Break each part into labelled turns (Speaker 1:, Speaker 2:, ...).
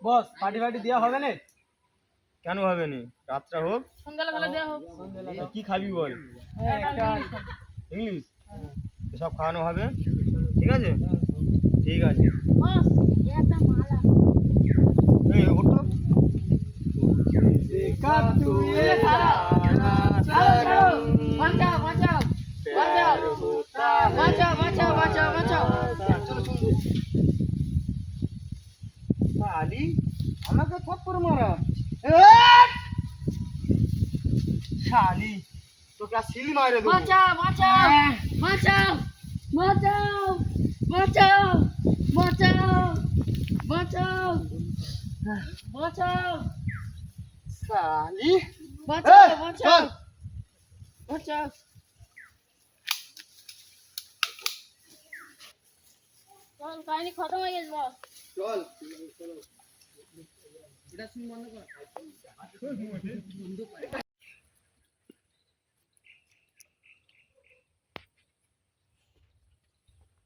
Speaker 1: বস party ফার্টি দেওয়া হবে না?
Speaker 2: কেন হবে নি? রাতটা হোক,
Speaker 3: সন্ধ্যাবেলা দেওয়া হোক।
Speaker 2: কি খাবি বল?
Speaker 1: একটা
Speaker 2: ইংলিশ সব খাওয়ানো হবে, ঠিক আছে? ঠিক আছে।
Speaker 3: বস, একটা মালা।
Speaker 2: এই ওঠো।
Speaker 1: দেখা তুই
Speaker 3: বাঁচাও, বাঁচাও, বাঁচাও, বাঁচাও, বাঁচাও, বাঁচাও, বাঁচাও।
Speaker 1: শালি আমাকে থাপ্পড় মারা। শালি তোকে আর সিলি মারে দেবো।
Speaker 3: বাঁচাও, বাঁচাও, বাঁচাও, বাঁচাও, বাঁচাও, বাঁচাও, বাঁচাও, বাঁচাও,
Speaker 1: শালি
Speaker 3: বাঁচাও,
Speaker 1: এই,
Speaker 3: বাঁচাও,
Speaker 1: চল।
Speaker 3: বাঁচাও। চল, কাহিনী খতম হয়ে গেছে বস।
Speaker 1: চল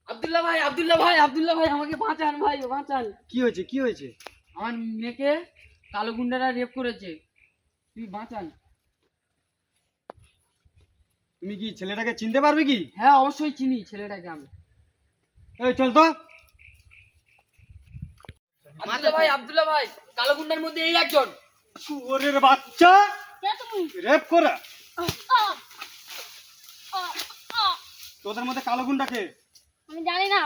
Speaker 3: আব্দুল্লাহ ভাই, আব্দুল্লাহ ভাই, আব্দুল্লাহ ভাই, আমাকে বাঁচান ভাই, বাঁচান।
Speaker 1: কি হয়েছে কি হয়েছে?
Speaker 3: আমার মেয়েকে কালো গুন্ডারা রেপ করেছে, তুই বাঁচান।
Speaker 1: তুমি কি ছেলেটাকে চিনতে পারবে কি?
Speaker 3: হ্যাঁ, অবশ্যই চিনি ছেলেটাকে আমি।
Speaker 1: এই চল তো।
Speaker 3: আব্দুল্লাহ ভাই, আব্দুল্লাহ ভাই, কালো গুন্ডার মধ্যে এই একজন।
Speaker 1: শুয়োরের বাচ্চা রেপ করা। তোদের মধ্যে কালো গুন্ডা কে?
Speaker 4: আমি জানি না।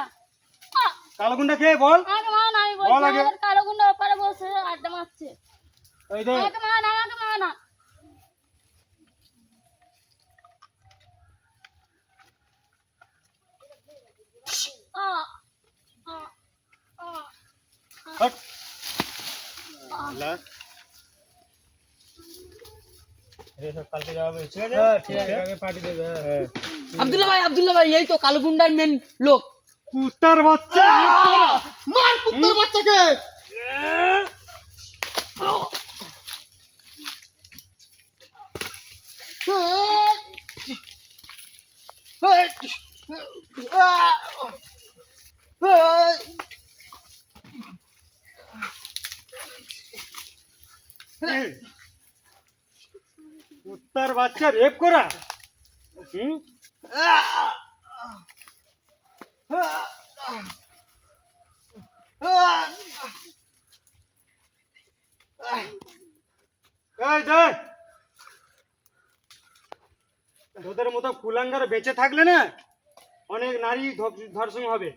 Speaker 1: কালো গুন্ডা কে বল?
Speaker 4: আমাকে মান, আমি
Speaker 1: বল
Speaker 4: বলছি
Speaker 1: আগে।
Speaker 4: আমাদের কালো গুন্ডা ওপারে বসে আড্ডা মারছে।
Speaker 1: এই দে
Speaker 4: আমাকে মান, আমাকে মান। আ, আ, আ,
Speaker 1: হট। লা
Speaker 2: এই সব কালকে যাওয়া হবে, ঠিক আছে?
Speaker 1: ঠিক আছে আগে পার্টি দেবে।
Speaker 2: হ্যাঁ।
Speaker 3: আব্দুল্লাহ ভাই, এই তো কালো গুন্ডার মেন লোক।
Speaker 1: কুত্তার বাচ্চা মার কুত্তার বাচ্চাকে। কুত্তার বাচ্চা রেপ করা। হুম? এই দে তোদের মতো কুলাঙ্গার বেঁচে থাকলে না অনেক নারী ধর্ষণ হবে।